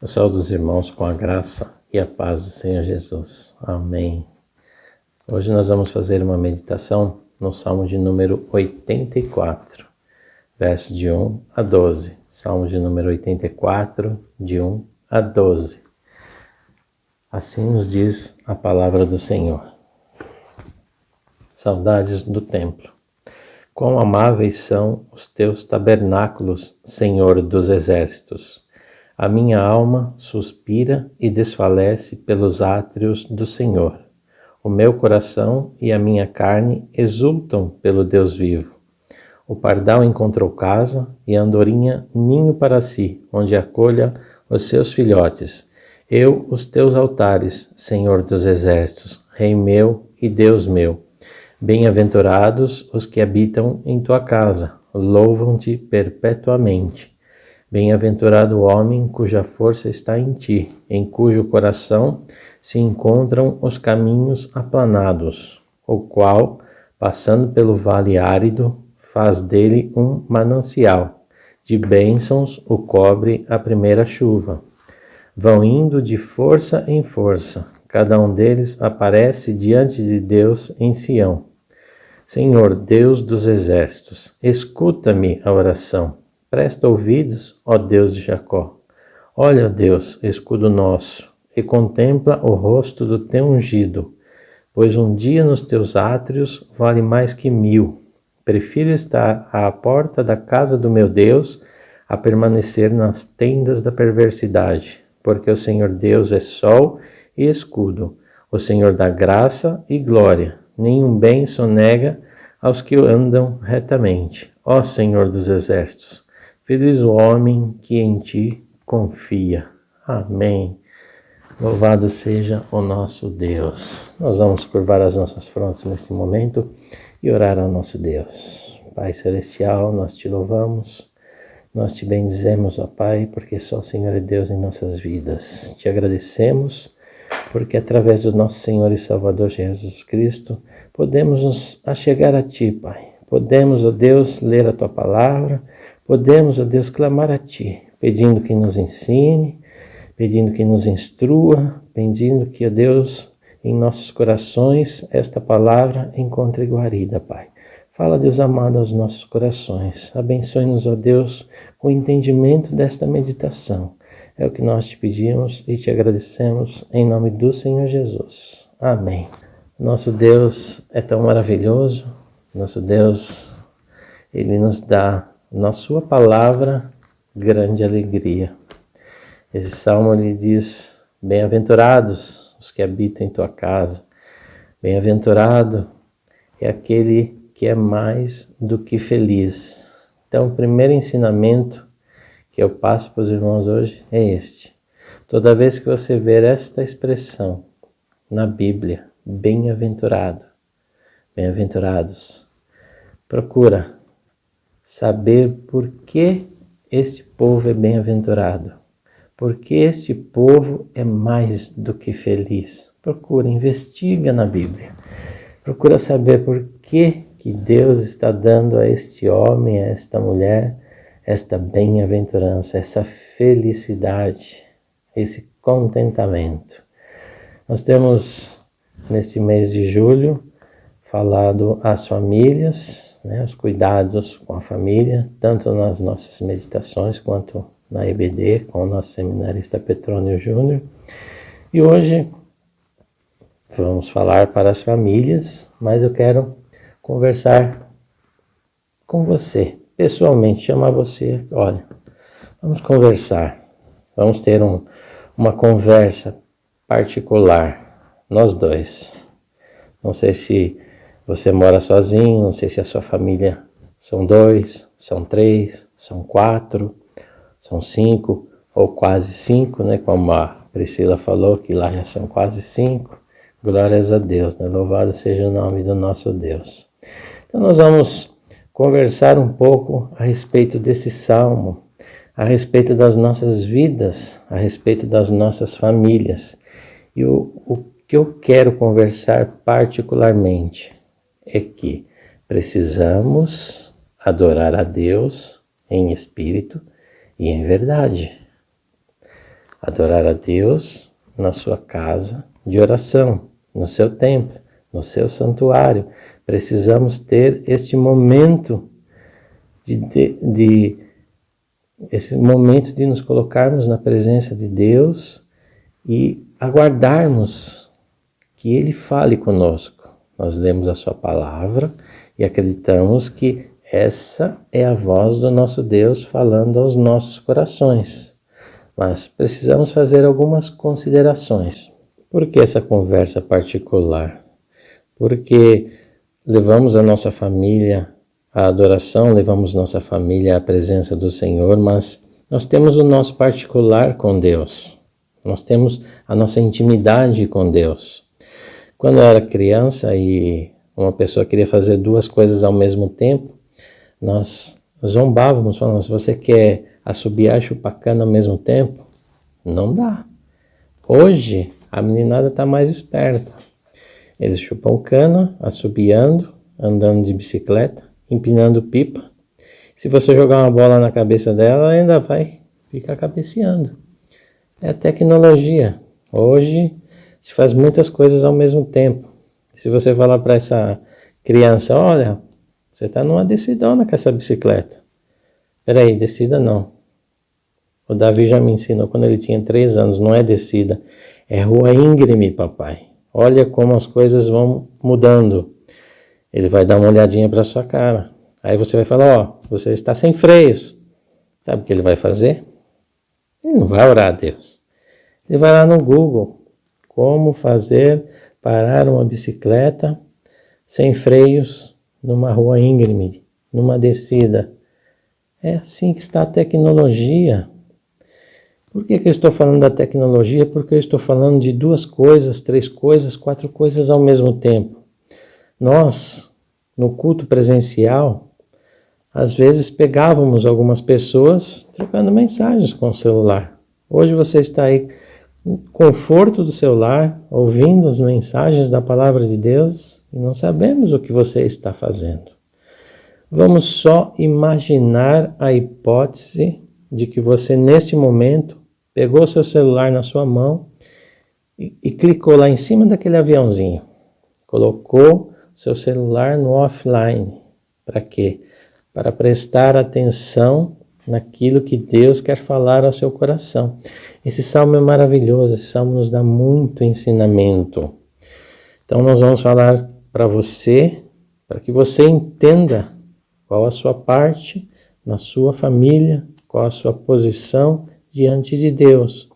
Eu saúdo os irmãos com a graça e a paz do Senhor Jesus. Amém. Hoje nós vamos fazer uma meditação no Salmo de número 84, versos de 1 a 12. Salmo de número 84, de 1 a 12. Assim nos diz a palavra do Senhor. Saudades do templo. Quão amáveis são os teus tabernáculos, Senhor dos exércitos! A minha alma suspira e desfalece pelos átrios do Senhor. O meu coração e a minha carne exultam pelo Deus vivo. O pardal encontrou casa e a andorinha ninho para si, onde acolha os seus filhotes. Eu, os teus altares, Senhor dos exércitos, Rei meu e Deus meu. Bem-aventurados os que habitam em tua casa, louvam-te perpetuamente. Bem-aventurado o homem cuja força está em ti, em cujo coração se encontram os caminhos aplanados, o qual, passando pelo vale árido, faz dele um manancial. De bênçãos o cobre a primeira chuva. Vão indo de força em força, cada um deles aparece diante de Deus em Sião. Senhor Deus dos exércitos, escuta-me a oração. Presta ouvidos, ó Deus de Jacó. Olha, Deus, escudo nosso, e contempla o rosto do teu ungido, pois um dia nos teus átrios vale mais que 1000. Prefiro estar à porta da casa do meu Deus a permanecer nas tendas da perversidade, porque o Senhor Deus é sol e escudo, o Senhor dá graça e glória, nenhum bem sonega aos que andam retamente. Ó Senhor dos exércitos, feliz o homem que em ti confia. Amém. Louvado seja o nosso Deus. Nós vamos curvar as nossas frontes neste momento e orar ao nosso Deus. Pai Celestial, nós te louvamos, nós te bendizemos, ó Pai, porque só o Senhor é Deus em nossas vidas. Te agradecemos porque através do nosso Senhor e Salvador Jesus Cristo podemos nos achegar a ti, Pai. Podemos, ó Deus, ler a tua palavra. Podemos, ó Deus, clamar a ti, pedindo que nos ensine, pedindo que nos instrua, pedindo que, ó Deus, em nossos corações, esta palavra encontre guarida, Pai. Fala, Deus amado, aos nossos corações. Abençoe-nos, ó Deus, com o entendimento desta meditação. É o que nós te pedimos e te agradecemos em nome do Senhor Jesus. Amém. Nosso Deus é tão maravilhoso. Nosso Deus, Ele nos dá na sua palavra grande alegria. Esse salmo lhe diz: bem-aventurados os que habitam em tua casa. Bem-aventurado é aquele que é mais do que feliz. Então, o primeiro ensinamento que eu passo para os irmãos hoje é este. Toda vez que você ver esta expressão na Bíblia, bem-aventurado, bem-aventurados, procura saber por que este povo é bem-aventurado, por que este povo é mais do que feliz. Procura, investiga na Bíblia, procura saber por que Deus está dando a este homem, a esta mulher, esta bem-aventurança, essa felicidade, esse contentamento. Nós temos, neste mês de julho, falado às famílias, os cuidados com a família, tanto nas nossas meditações quanto na EBD, com o nosso seminarista Petrônio Júnior. E hoje vamos falar para as famílias, mas eu quero conversar com você, pessoalmente, chamar você, olha, vamos conversar, vamos ter uma conversa particular, nós dois. Não sei se você mora sozinho, não sei se a sua família são 2, são 3, são 4, são 5 ou quase 5, como a Priscila falou, que lá já são quase 5. Glórias a Deus, Louvado seja o nome do nosso Deus. Então nós vamos conversar um pouco a respeito desse salmo, a respeito das nossas vidas, a respeito das nossas famílias. E o que eu quero conversar particularmente é que precisamos adorar a Deus em espírito e em verdade. Adorar a Deus na sua casa de oração, no seu templo, no seu santuário. Precisamos ter este momento esse momento de nos colocarmos na presença de Deus e aguardarmos que Ele fale conosco. Nós lemos a sua palavra e acreditamos que essa é a voz do nosso Deus falando aos nossos corações. Mas precisamos fazer algumas considerações. Por que essa conversa particular? Porque levamos a nossa família à adoração, levamos nossa família à presença do Senhor, mas nós temos o nosso particular com Deus. Nós temos a nossa intimidade com Deus. Quando eu era criança e uma pessoa queria fazer duas coisas ao mesmo tempo, nós zombávamos, falando, se você quer assobiar e chupar cana ao mesmo tempo, não dá. Hoje, a meninada está mais esperta. Eles chupam cana, assobiando, andando de bicicleta, empinando pipa. Se você jogar uma bola na cabeça dela, ela ainda vai ficar cabeceando. É tecnologia. Hoje se faz muitas coisas ao mesmo tempo. Se você falar para essa criança, olha, você está numa descidona com essa bicicleta. Peraí, descida não. O Davi já me ensinou quando ele tinha 3 anos, não é descida, é rua íngreme, papai. Olha como as coisas vão mudando. Ele vai dar uma olhadinha para sua cara. Aí você vai falar, ó, você está sem freios. Sabe o que ele vai fazer? Ele não vai orar a Deus. Ele vai lá no Google. Como fazer parar uma bicicleta sem freios numa rua íngreme, numa descida. É assim que está a tecnologia. Por que eu estou falando da tecnologia? Porque eu estou falando de 2 coisas, 3 coisas, 4 coisas ao mesmo tempo. Nós, no culto presencial, às vezes pegávamos algumas pessoas trocando mensagens com o celular. Hoje você está aí no conforto do seu lar, ouvindo as mensagens da palavra de Deus e não sabemos o que você está fazendo. Vamos só imaginar a hipótese de que você, neste momento, pegou seu celular na sua mão e clicou lá em cima daquele aviãozinho. Colocou seu celular no offline. Para quê? Para prestar atenção naquilo que Deus quer falar ao seu coração. Esse salmo é maravilhoso, esse salmo nos dá muito ensinamento. Então nós vamos falar para você, para que você entenda qual a sua parte na sua família, qual a sua posição diante de Deus.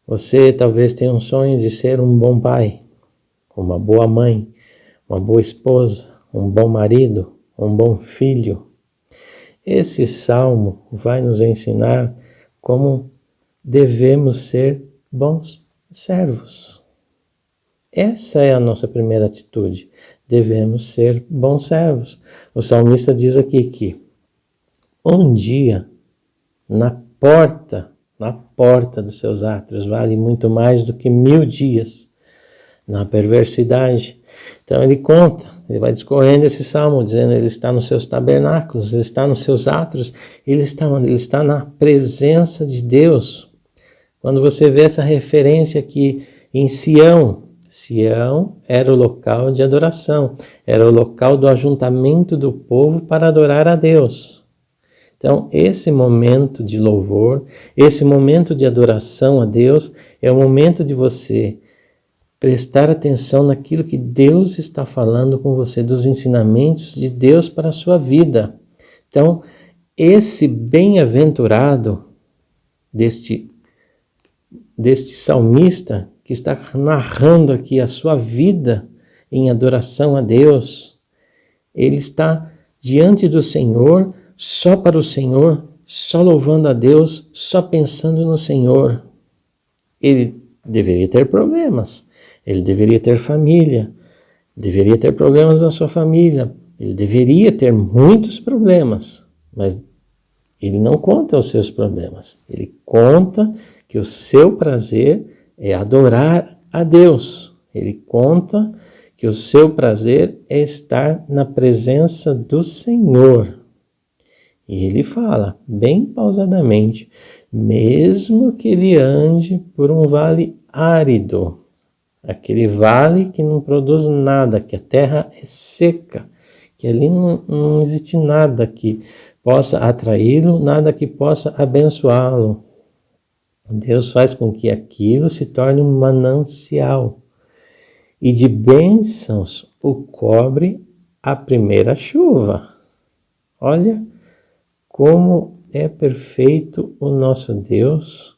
Você talvez tenha um sonho de ser um bom pai, uma boa mãe, uma boa esposa, um bom marido, um bom filho. Esse salmo vai nos ensinar como devemos ser bons servos. Essa é a nossa primeira atitude. Devemos ser bons servos. O salmista diz aqui que um dia na porta dos seus átrios vale muito mais do que 1000 dias na perversidade. Então ele conta, ele vai discorrendo esse salmo, dizendo ele está nos seus tabernáculos, ele está nos seus átrios, ele está na presença de Deus. Quando você vê essa referência aqui em Sião, Sião era o local de adoração, era o local do ajuntamento do povo para adorar a Deus. Então, esse momento de louvor, esse momento de adoração a Deus, é o momento de você prestar atenção naquilo que Deus está falando com você, dos ensinamentos de Deus para a sua vida. Então, esse bem-aventurado deste salmista que está narrando aqui a sua vida em adoração a Deus, ele está diante do Senhor, só para o Senhor, só louvando a Deus, só pensando no Senhor. Ele deveria ter problemas, ele deveria ter família, deveria ter problemas na sua família, ele deveria ter muitos problemas, mas ele não conta os seus problemas, ele conta que o seu prazer é adorar a Deus, ele conta que o seu prazer é estar na presença do Senhor. E ele fala, bem pausadamente, mesmo que ele ande por um vale árido, aquele vale que não produz nada, que a terra é seca, que ali não existe nada que possa atraí-lo, nada que possa abençoá-lo. Deus faz com que aquilo se torne um manancial, e de bênçãos o cobre a primeira chuva. Olha como é perfeito o nosso Deus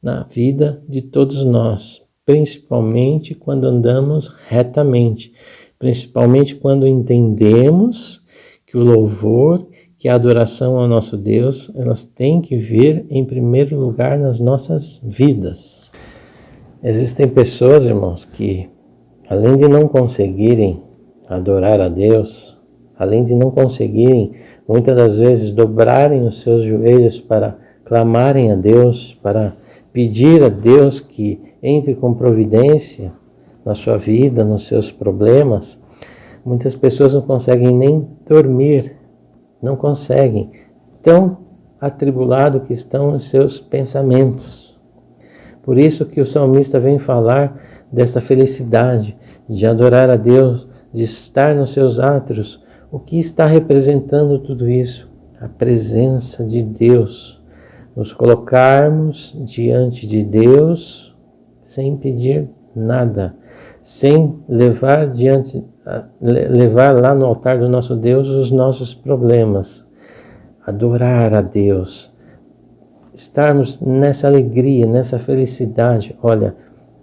na vida de todos nós, principalmente quando andamos retamente, principalmente quando entendemos que o louvor, que a adoração ao nosso Deus, elas têm que vir em primeiro lugar nas nossas vidas. Existem pessoas, irmãos, que além de não conseguirem adorar a Deus, além de não conseguirem, muitas das vezes, dobrarem os seus joelhos para clamarem a Deus, para pedir a Deus que entre com providência na sua vida, nos seus problemas, muitas pessoas não conseguem nem dormir, não conseguem, tão atribulado que estão os seus pensamentos. Por isso que o salmista vem falar dessa felicidade de adorar a Deus, de estar nos seus átrios. O que está representando tudo isso? A presença de Deus. Nos colocarmos diante de Deus sem pedir nada, sem levar lá no altar do nosso Deus os nossos problemas. Adorar a Deus. Estarmos nessa alegria, nessa felicidade. Olha,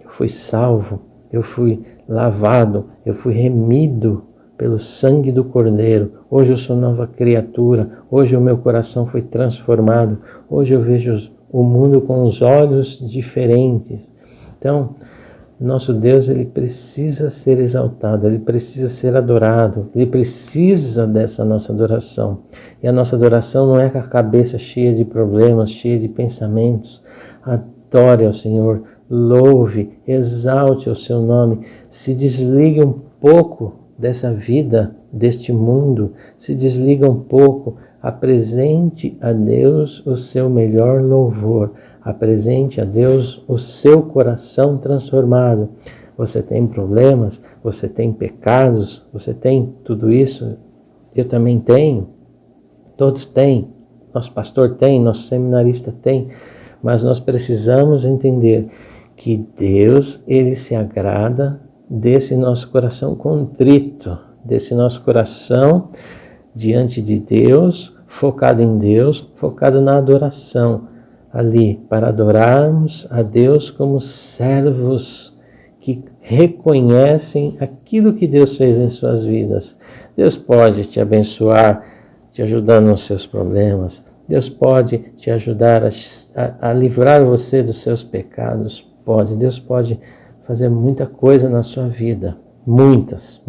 eu fui salvo, eu fui lavado, eu fui remido pelo sangue do Cordeiro. Hoje eu sou nova criatura, hoje o meu coração foi transformado, hoje eu vejo o mundo com os olhos diferentes. Então, nosso Deus, ele precisa ser exaltado, ele precisa ser adorado, ele precisa dessa nossa adoração. E a nossa adoração não é com a cabeça cheia de problemas, cheia de pensamentos. Adore ao Senhor, louve, exalte o seu nome, se desligue um pouco dessa vida, deste mundo, se desliga um pouco, apresente a Deus o seu melhor louvor, apresente a Deus o seu coração transformado. Você tem problemas, você tem pecados, você tem tudo isso, eu também tenho, todos têm, nosso pastor tem, nosso seminarista tem, mas nós precisamos entender que Deus, ele se agrada desse nosso coração contrito, desse nosso coração diante de Deus, focado em Deus, focado na adoração, ali, para adorarmos a Deus como servos que reconhecem aquilo que Deus fez em suas vidas. Deus pode te abençoar, te ajudando nos seus problemas. Deus pode te ajudar a livrar você dos seus pecados. Pode. Deus pode fazer muita coisa na sua vida. Muitas.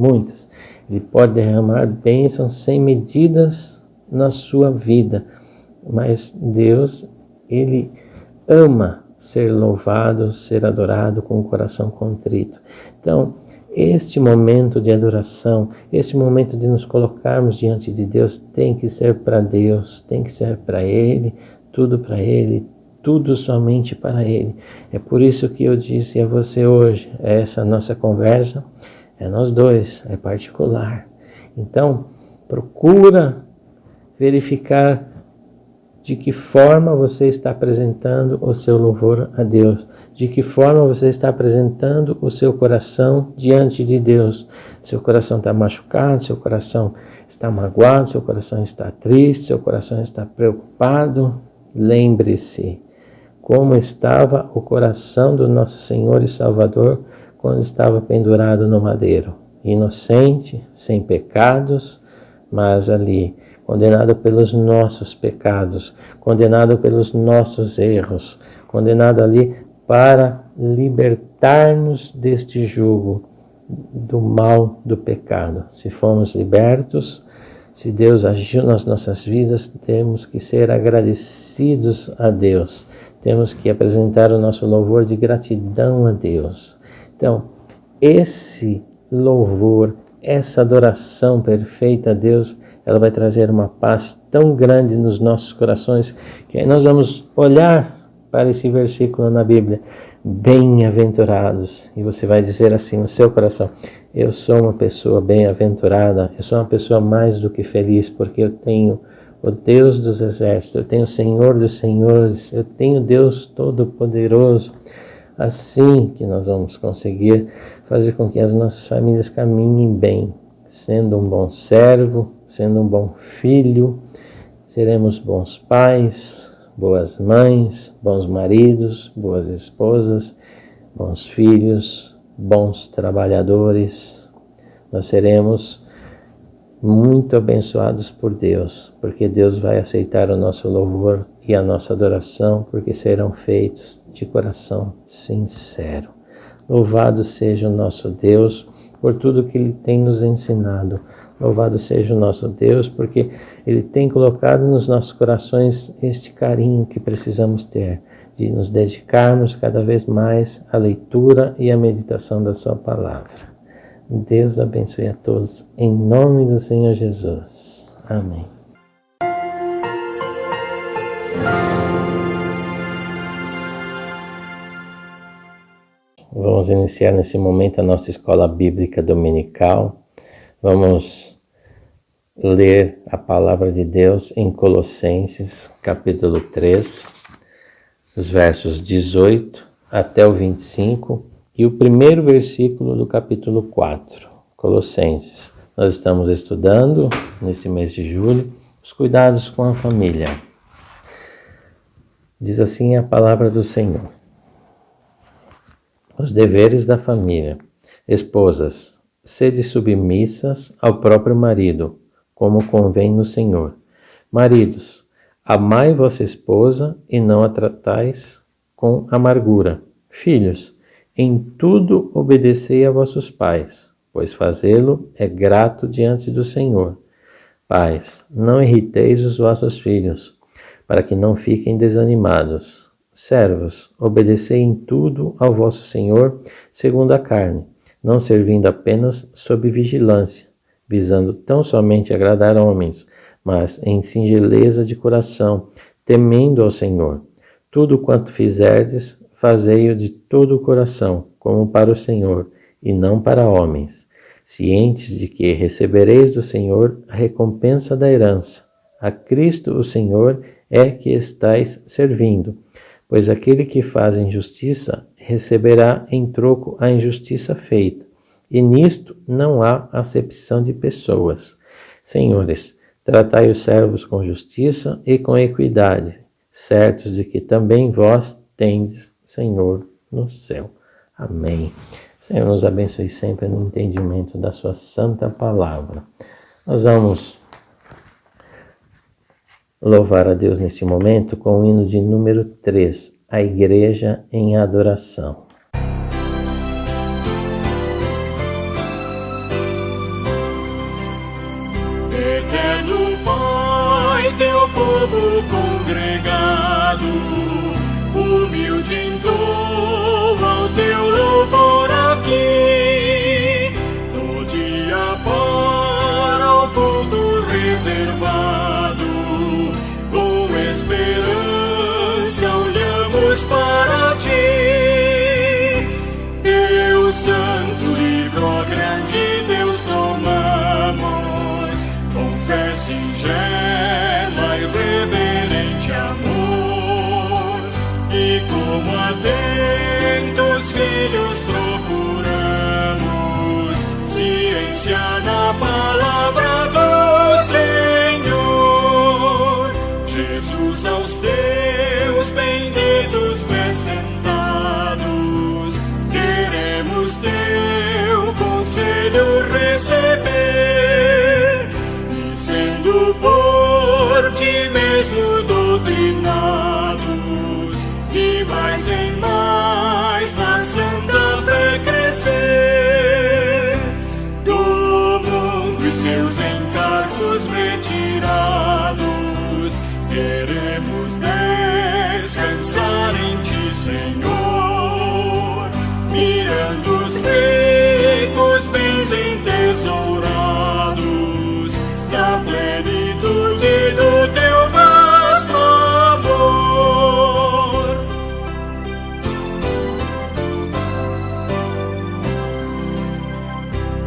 Ele pode derramar bênçãos sem medidas na sua vida. Mas Deus, ele ama ser louvado, ser adorado com o coração contrito. Então, este momento de adoração, este momento de nos colocarmos diante de Deus tem que ser para Deus, tem que ser para Ele, tudo somente para Ele. É por isso que eu disse a você hoje, essa nossa conversa é nós dois, é particular. Então, procura verificar de que forma você está apresentando o seu louvor a Deus, de que forma você está apresentando o seu coração diante de Deus. Seu coração está machucado, seu coração está magoado, seu coração está triste, seu coração está preocupado. Lembre-se como estava o coração do nosso Senhor e Salvador quando estava pendurado no madeiro, inocente, sem pecados, mas ali condenado pelos nossos pecados, condenado pelos nossos erros, condenado ali para libertar-nos deste jugo do mal do pecado. Se fomos libertos, se Deus agiu nas nossas vidas, temos que ser agradecidos a Deus. Temos que apresentar o nosso louvor de gratidão a Deus. Então, esse louvor, essa adoração perfeita a Deus, ela vai trazer uma paz tão grande nos nossos corações, que aí nós vamos olhar para esse versículo na Bíblia. Bem-aventurados. E você vai dizer assim no seu coração: eu sou uma pessoa bem-aventurada, eu sou uma pessoa mais do que feliz, porque eu tenho o Deus dos exércitos, eu tenho o Senhor dos senhores, eu tenho Deus Todo-Poderoso. Assim que nós vamos conseguir fazer com que as nossas famílias caminhem bem, sendo um bom servo, sendo um bom filho, seremos bons pais, boas mães, bons maridos, boas esposas, bons filhos, bons trabalhadores. Nós seremos muito abençoados por Deus, porque Deus vai aceitar o nosso louvor e a nossa adoração, porque serão feitos de coração sincero. Louvado seja o nosso Deus por tudo que Ele tem nos ensinado. Louvado seja o nosso Deus, porque Ele tem colocado nos nossos corações este carinho que precisamos ter, de nos dedicarmos cada vez mais à leitura e à meditação da Sua Palavra. Deus abençoe a todos, em nome do Senhor Jesus. Amém. Vamos iniciar nesse momento a nossa escola bíblica dominical. Vamos ler a palavra de Deus em Colossenses, capítulo 3, os versos 18 até o 25 e o primeiro versículo do capítulo 4, Colossenses. Nós estamos estudando, neste mês de julho, os cuidados com a família. Diz assim a palavra do Senhor: os deveres da família. Esposas, sede submissas ao próprio marido, como convém no Senhor. Maridos, amai vossa esposa e não a tratais com amargura. Filhos, em tudo obedecei a vossos pais, pois fazê-lo é grato diante do Senhor. Pais, não irriteis os vossos filhos, para que não fiquem desanimados. Servos, obedecei em tudo ao vosso Senhor segundo a carne, não servindo apenas sob vigilância, visando tão somente agradar homens, mas em singeleza de coração, temendo ao Senhor. Tudo quanto fizerdes, fazei-o de todo o coração, como para o Senhor, e não para homens, cientes de que recebereis do Senhor a recompensa da herança. A Cristo o Senhor é que estais servindo, pois aquele que faz injustiça receberá em troco a injustiça feita, e nisto não há acepção de pessoas. Senhores, tratai os servos com justiça e com equidade, certos de que também vós tendes Senhor no céu. Amém. Senhor, nos abençoe sempre no entendimento da sua santa palavra. Nós vamos louvar a Deus neste momento com o hino de número 3, a Igreja em Adoração. Eterno Pai, teu povo congregado, humilde entoa o teu louvor aqui, no dia para o culto reservado, com esperança olhamos para ti. Teu santo livro, ó grande Deus, tomamos, com fé singela e reverente amor, e como atentos filhos procuramos ciência na palavra do Senhor. Jesus, aos teus benditos pés sentados, queremos teu conselho receber, e sendo por ti mesmo doutrinados, de mais em mais na santa fé crescer, do mundo e seus encargos retirados, queremos descansar em ti, Senhor, mirando os ricos bens entesourados da plenitude do teu vasto amor.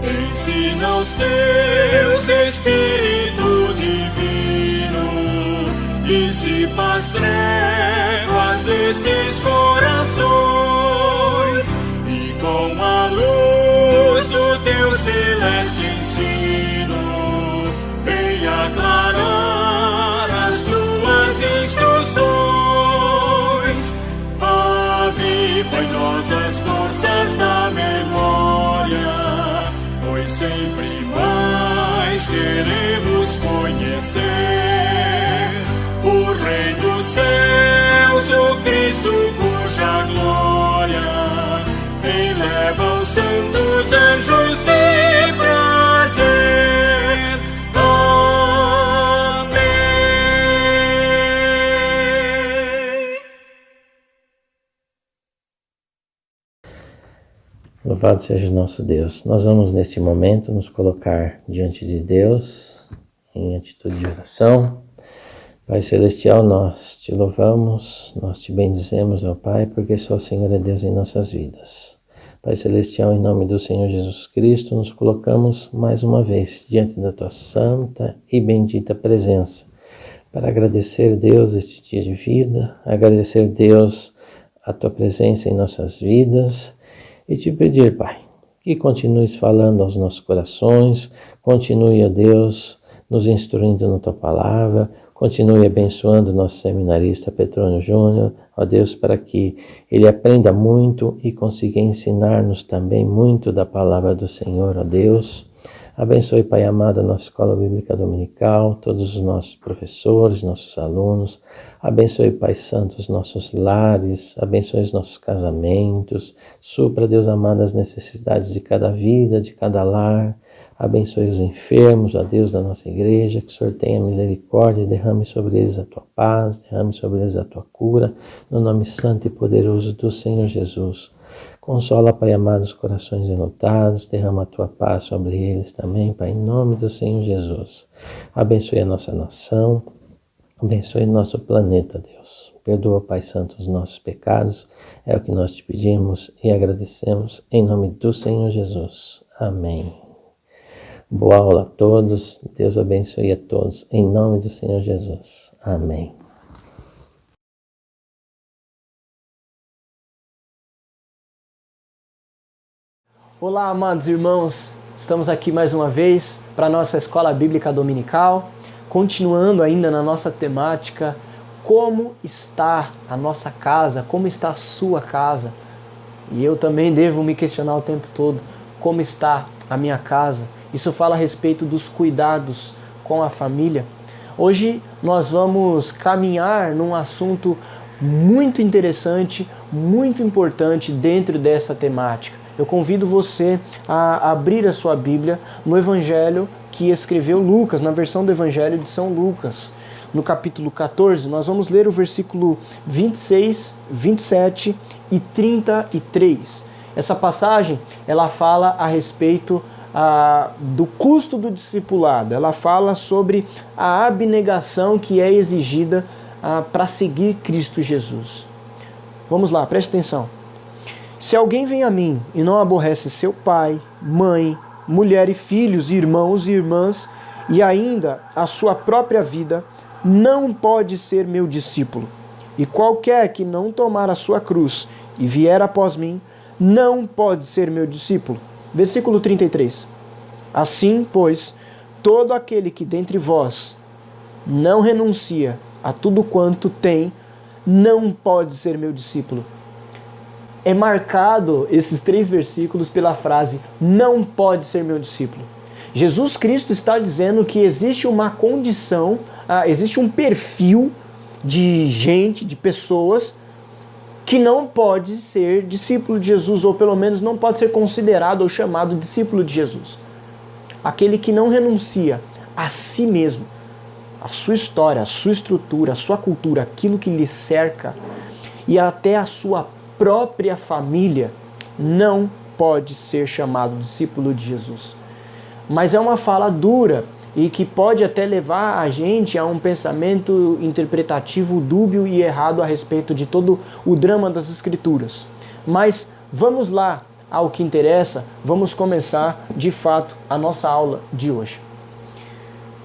Ensina os teus Espírito Divino, dissipa as trevas destes corações, e com a luz do teu celeste ensino, venha aclarar as tuas instruções. Aviva em nós as forças da memória, pois sempre mais queremos conhecer o Rei dos céus, o Cristo cuja glória eleva os santos anjos de prazer. Amém. Louvado seja o nosso Deus. Nós vamos neste momento nos colocar diante de Deus em atitude de oração. Pai Celestial, nós te louvamos, nós te bendizemos, ó Pai, porque só o Senhor é Deus em nossas vidas. Pai Celestial, em nome do Senhor Jesus Cristo, nos colocamos mais uma vez diante da tua santa e bendita presença, para agradecer, Deus, este dia de vida, agradecer, Deus, a tua presença em nossas vidas, e te pedir, Pai, que continues falando aos nossos corações, continue, ó Deus, nos instruindo na tua palavra, continue abençoando o nosso seminarista Petrônio Júnior, ó Deus, para que ele aprenda muito e consiga ensinar-nos também muito da palavra do Senhor, ó Deus. Abençoe, Pai amado, a nossa escola bíblica dominical, todos os nossos professores, nossos alunos. Abençoe, Pai Santo, os nossos lares, abençoe os nossos casamentos. Supra, Deus amado, as necessidades de cada vida, de cada lar. Abençoe os enfermos, ó Deus da nossa igreja, que o Senhor tenha misericórdia e derrame sobre eles a tua paz, derrame sobre eles a tua cura, no nome santo e poderoso do Senhor Jesus. Consola, Pai amado, os corações enlutados, derrama a tua paz sobre eles também, Pai, em nome do Senhor Jesus. Abençoe a nossa nação, abençoe nosso planeta, Deus. Perdoa, Pai Santo, os nossos pecados, é o que nós te pedimos e agradecemos, em nome do Senhor Jesus. Amém. Boa aula a todos, Deus abençoe a todos, em nome do Senhor Jesus. Amém. Olá, amados irmãos, estamos aqui mais uma vez para a nossa Escola Bíblica Dominical, continuando ainda na nossa temática, como está a nossa casa, como está a sua casa. E eu também devo me questionar o tempo todo, como está a minha casa? Isso fala a respeito dos cuidados com a família. Hoje nós vamos caminhar num assunto muito interessante, muito importante dentro dessa temática. Eu convido você a abrir a sua Bíblia no Evangelho que escreveu Lucas, na versão do Evangelho de São Lucas. No capítulo 14, nós vamos ler o versículo 26, 27 e 33. Essa passagem, ela fala a respeito do custo do discipulado. Ela fala sobre a abnegação que é exigida para seguir Cristo Jesus. Vamos lá, preste atenção. Se alguém vem a mim e não aborrece seu pai, mãe, mulher e filhos, irmãos e irmãs, e ainda a sua própria vida, não pode ser meu discípulo. E qualquer que não tomar a sua cruz e vier após mim, não pode ser meu discípulo. Versículo 33. Assim, pois, todo aquele que dentre vós não renuncia a tudo quanto tem, não pode ser meu discípulo. É marcado esses 3 versículos pela frase, não pode ser meu discípulo. Jesus Cristo está dizendo que existe uma condição, existe um perfil de gente, de pessoas, que não pode ser discípulo de Jesus, ou pelo menos não pode ser considerado ou chamado discípulo de Jesus. Aquele que não renuncia a si mesmo, a sua história, a sua estrutura, a sua cultura, aquilo que lhe cerca, e até a sua própria família, não pode ser chamado discípulo de Jesus. Mas é uma fala dura e que pode até levar a gente a um pensamento interpretativo dúbio e errado a respeito de todo o drama das Escrituras. Mas vamos lá ao que interessa, vamos começar de fato a nossa aula de hoje.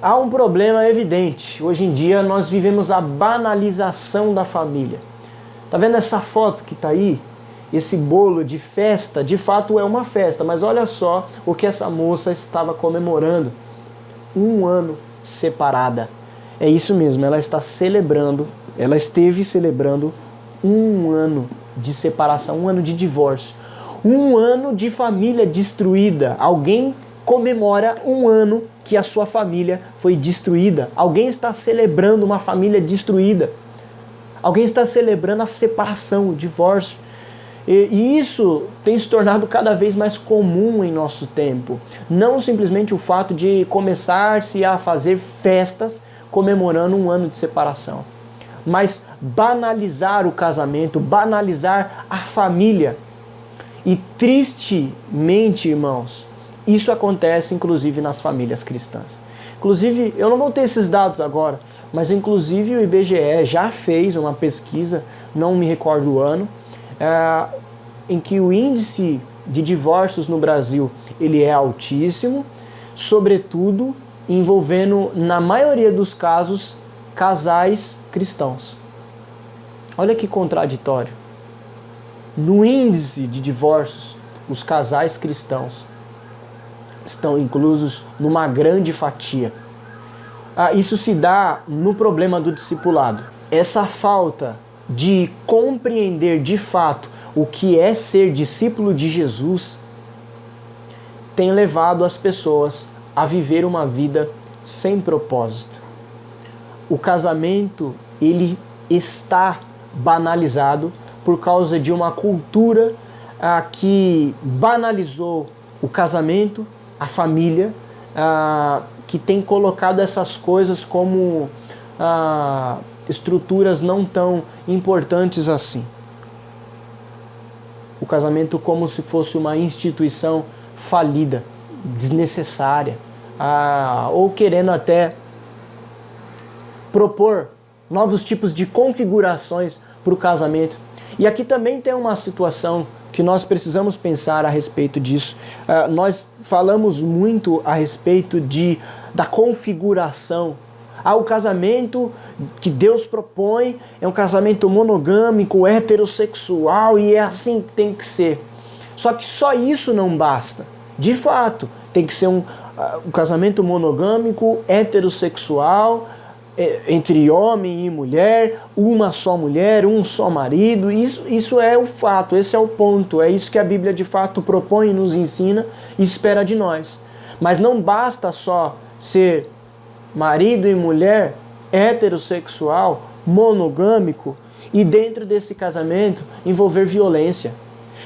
Há um problema evidente. Hoje em dia nós vivemos a banalização da família. Tá vendo essa foto que tá aí? Esse bolo de festa, de fato é uma festa, mas olha só o que essa moça estava comemorando. 1 ano separada. É isso mesmo, ela esteve celebrando 1 ano de separação, 1 ano de divórcio, 1 ano de família destruída. Alguém comemora 1 ano que a sua família foi destruída. Alguém está celebrando uma família destruída. Alguém está celebrando a separação, o divórcio. E isso tem se tornado cada vez mais comum em nosso tempo. Não simplesmente o fato de começar-se a fazer festas comemorando 1 ano de separação, mas banalizar o casamento, banalizar a família. E tristemente, irmãos, isso acontece inclusive nas famílias cristãs. Inclusive, eu não vou ter esses dados agora, mas inclusive o IBGE já fez uma pesquisa, não me recordo o ano, em que o índice de divórcios no Brasil ele é altíssimo, sobretudo envolvendo, na maioria dos casos, casais cristãos. Olha que contraditório. No índice de divórcios, os casais cristãos estão inclusos numa grande fatia. Isso se dá no problema do discipulado. Essa falta de compreender de fato o que é ser discípulo de Jesus tem levado as pessoas a viver uma vida sem propósito. O casamento, ele está banalizado por causa de uma cultura que banalizou o casamento, a família, que tem colocado essas coisas como estruturas não tão importantes assim. O casamento como se fosse uma instituição falida, desnecessária, ou querendo até propor novos tipos de configurações para o casamento. E aqui também tem uma situação que nós precisamos pensar a respeito disso. Nós falamos muito a respeito da configuração. O casamento que Deus propõe é um casamento monogâmico, heterossexual, e é assim que tem que ser. Só que só isso não basta. De fato, tem que ser um casamento monogâmico, heterossexual, entre homem e mulher, uma só mulher, um só marido. Isso é o fato, esse é o ponto. É isso que a Bíblia de fato propõe, nos ensina e espera de nós. Mas não basta só ser marido e mulher, heterossexual, monogâmico, e dentro desse casamento envolver violência.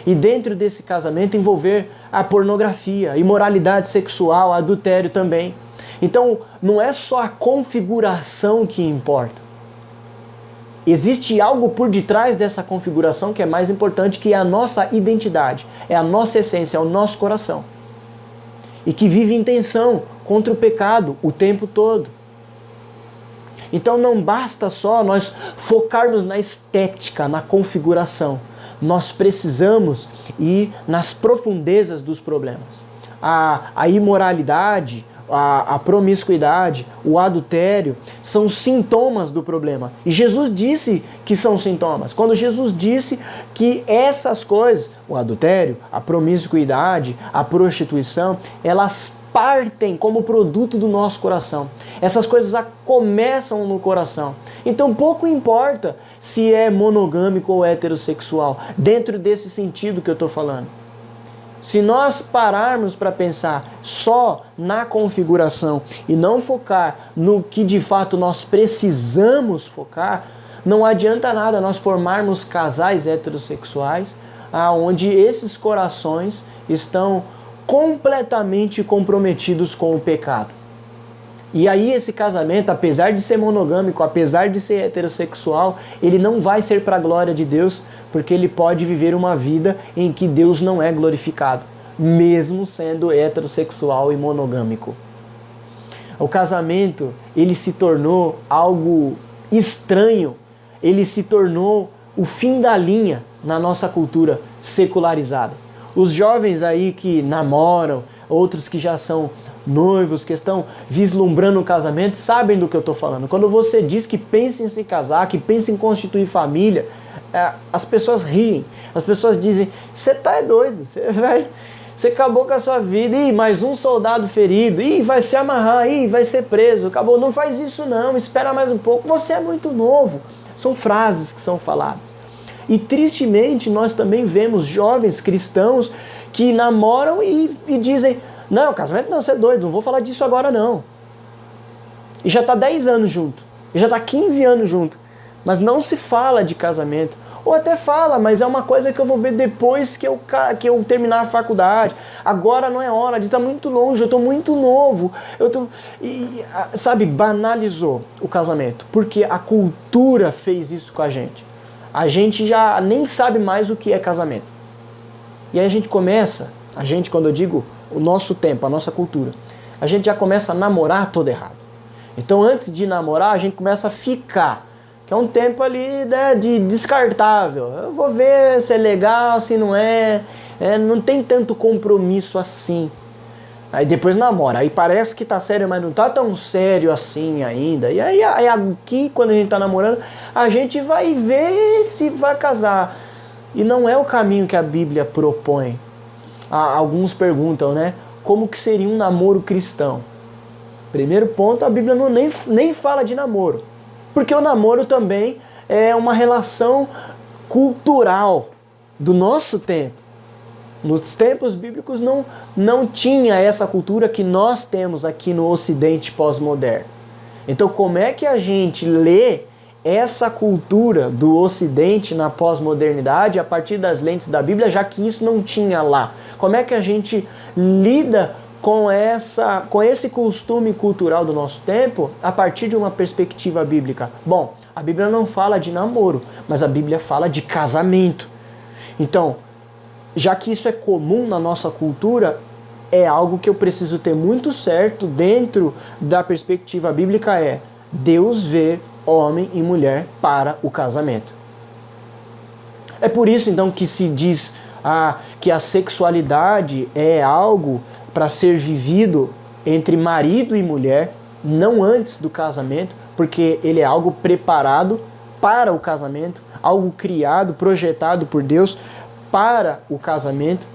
E dentro desse casamento envolver a pornografia, imoralidade sexual, adultério também. Então, não é só a configuração que importa. Existe algo por detrás dessa configuração que é mais importante, que é a nossa identidade, é a nossa essência, é o nosso coração. E que vive em tensão contra o pecado o tempo todo. Então não basta só nós focarmos na estética, na configuração. Nós precisamos ir nas profundezas dos problemas. A imoralidade, a promiscuidade, o adultério são sintomas do problema. E Jesus disse que são sintomas. Quando Jesus disse que essas coisas, o adultério, a promiscuidade, a prostituição, elas partem como produto do nosso coração. Essas coisas começam no coração. Então pouco importa se é monogâmico ou heterossexual, dentro desse sentido que eu estou falando. Se nós pararmos para pensar só na configuração e não focar no que de fato nós precisamos focar, não adianta nada nós formarmos casais heterossexuais onde esses corações estão completamente comprometidos com o pecado. E aí esse casamento, apesar de ser monogâmico, apesar de ser heterossexual, ele não vai ser para a glória de Deus, porque ele pode viver uma vida em que Deus não é glorificado, mesmo sendo heterossexual e monogâmico. O casamento, ele se tornou algo estranho, ele se tornou o fim da linha na nossa cultura secularizada. Os jovens aí que namoram, outros que já são noivos, que estão vislumbrando o casamento, sabem do que eu estou falando. Quando você diz que pensa em se casar, que pensa em constituir família, as pessoas riem. As pessoas dizem, você tá doido, você acabou com a sua vida, ih, mais um soldado ferido, ih, vai se amarrar, ih, vai ser preso, acabou. Não faz isso não, espera mais um pouco, você é muito novo. São frases que são faladas. E tristemente nós também vemos jovens cristãos que namoram e dizem, não, casamento não, você é doido, não vou falar disso agora não. E já está 10 anos junto, e já está 15 anos junto, mas não se fala de casamento. Ou até fala, mas é uma coisa que eu vou ver depois que eu terminar a faculdade. Agora não é hora, está muito longe, eu estou muito novo. Sabe, banalizou o casamento, porque a cultura fez isso com a gente. A gente já nem sabe mais o que é casamento. E aí a gente começa, quando eu digo o nosso tempo, a nossa cultura, a gente já começa a namorar todo errado. Então antes de namorar, a gente começa a ficar, que é um tempo ali, né, de descartável. Eu vou ver se é legal, se não é, não tem tanto compromisso assim. Aí depois namora, aí parece que tá sério, mas não tá tão sério assim ainda. E aí aqui, quando a gente tá namorando, a gente vai ver se vai casar. E não é o caminho que a Bíblia propõe. Alguns perguntam, né, como que seria um namoro cristão? Primeiro ponto, a Bíblia nem fala de namoro. Porque o namoro também é uma relação cultural do nosso tempo. Nos tempos bíblicos não tinha essa cultura que nós temos aqui no Ocidente pós-moderno. Então como é que a gente lê essa cultura do Ocidente na pós-modernidade a partir das lentes da Bíblia, já que isso não tinha lá? Como é que a gente lida com esse costume cultural do nosso tempo a partir de uma perspectiva bíblica? Bom, a Bíblia não fala de namoro, mas a Bíblia fala de casamento. Então, já que isso é comum na nossa cultura, é algo que eu preciso ter muito certo dentro da perspectiva bíblica, Deus vê homem e mulher para o casamento. É por isso então que se diz que a sexualidade é algo para ser vivido entre marido e mulher, não antes do casamento, porque ele é algo preparado para o casamento, algo criado, projetado por Deus para o casamento.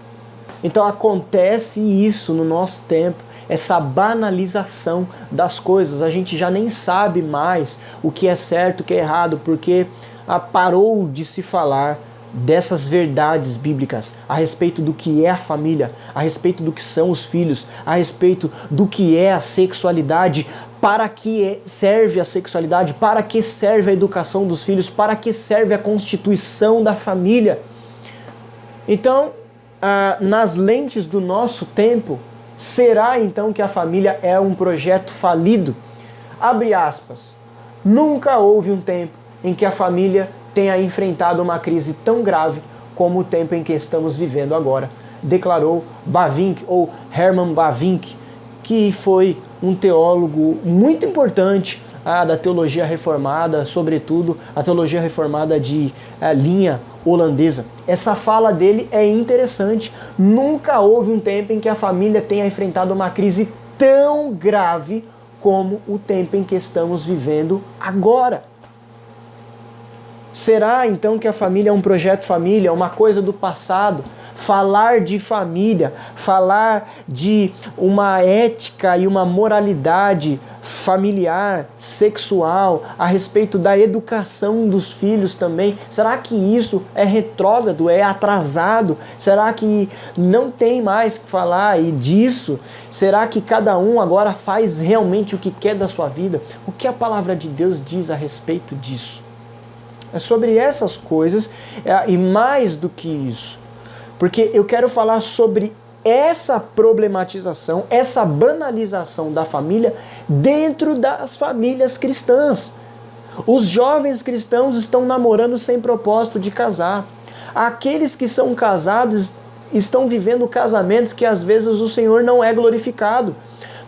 Então acontece isso no nosso tempo, essa banalização das coisas. A gente já nem sabe mais o que é certo, o que é errado, porque parou de se falar dessas verdades bíblicas a respeito do que é a família, a respeito do que são os filhos, a respeito do que é a sexualidade, para que serve a sexualidade, para que serve a educação dos filhos, para que serve a constituição da família. Então, nas lentes do nosso tempo, será então que a família é um projeto falido? Abre aspas. Nunca houve um tempo em que a família tenha enfrentado uma crise tão grave como o tempo em que estamos vivendo agora, declarou Bavinck, ou Herman Bavinck, que foi um teólogo muito importante da teologia reformada, sobretudo a teologia reformada de linha holandesa. Essa fala dele é interessante. Nunca houve um tempo em que a família tenha enfrentado uma crise tão grave como o tempo em que estamos vivendo agora. Será então que a família é um projeto família, uma coisa do passado? Falar de família, falar de uma ética e uma moralidade familiar, sexual, a respeito da educação dos filhos também. Será que isso é retrógrado, é atrasado? Será que não tem mais que falar disso? Será que cada um agora faz realmente o que quer da sua vida? O que a palavra de Deus diz a respeito disso? É sobre essas coisas e mais do que isso. Porque eu quero falar sobre essa problematização, essa banalização da família dentro das famílias cristãs. Os jovens cristãos estão namorando sem propósito de casar. Aqueles que são casados estão vivendo casamentos que às vezes o Senhor não é glorificado.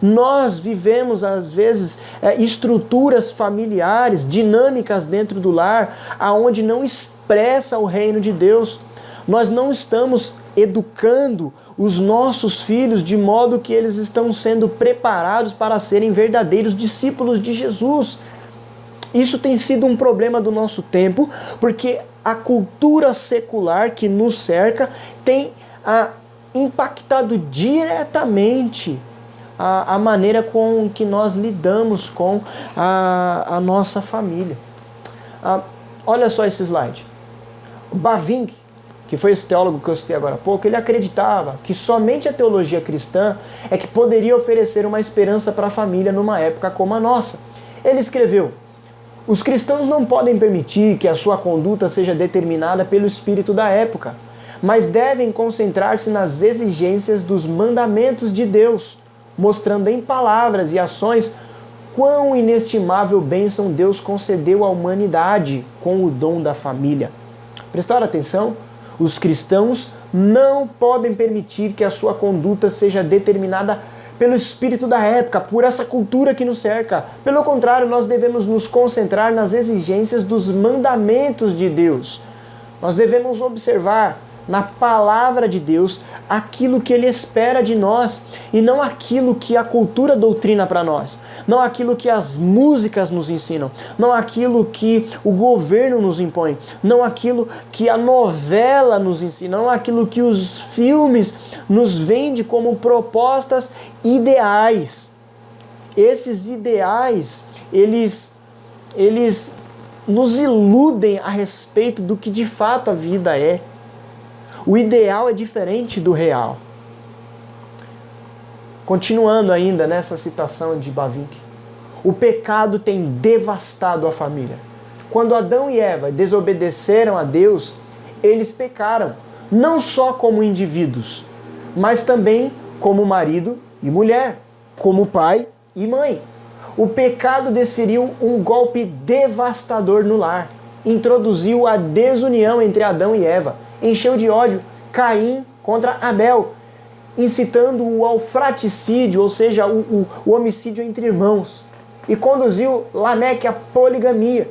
Nós vivemos, às vezes, estruturas familiares, dinâmicas dentro do lar, aonde não expressa o reino de Deus. Nós não estamos educando os nossos filhos de modo que eles estão sendo preparados para serem verdadeiros discípulos de Jesus. Isso tem sido um problema do nosso tempo, porque a cultura secular que nos cerca tem impactado diretamente a maneira com que nós lidamos com a nossa família. Olha só esse slide. Bavinck, que foi esse teólogo que eu citei agora há pouco, ele acreditava que somente a teologia cristã é que poderia oferecer uma esperança para a família numa época como a nossa. Ele escreveu: os cristãos não podem permitir que a sua conduta seja determinada pelo espírito da época, mas devem concentrar-se nas exigências dos mandamentos de Deus, mostrando em palavras e ações quão inestimável bênção Deus concedeu à humanidade com o dom da família. Prestaram atenção? Os cristãos não podem permitir que a sua conduta seja determinada pelo espírito da época, por essa cultura que nos cerca. Pelo contrário, nós devemos nos concentrar nas exigências dos mandamentos de Deus. Nós devemos observar na palavra de Deus aquilo que Ele espera de nós e não aquilo que a cultura doutrina para nós, não aquilo que as músicas nos ensinam, não aquilo que o governo nos impõe, não aquilo que a novela nos ensina, não aquilo que os filmes nos vendem como propostas ideais. Esses ideais, eles nos iludem a respeito do que de fato a vida é. O ideal é diferente do real. Continuando ainda nessa citação de Bavinck, o pecado tem devastado a família. Quando Adão e Eva desobedeceram a Deus, eles pecaram, não só como indivíduos, mas também como marido e mulher, como pai e mãe. O pecado desferiu um golpe devastador no lar, introduziu a desunião entre Adão e Eva, encheu de ódio Caim contra Abel, incitando-o ao fratricídio, ou seja, o homicídio entre irmãos, e conduziu Lameque à poligamia.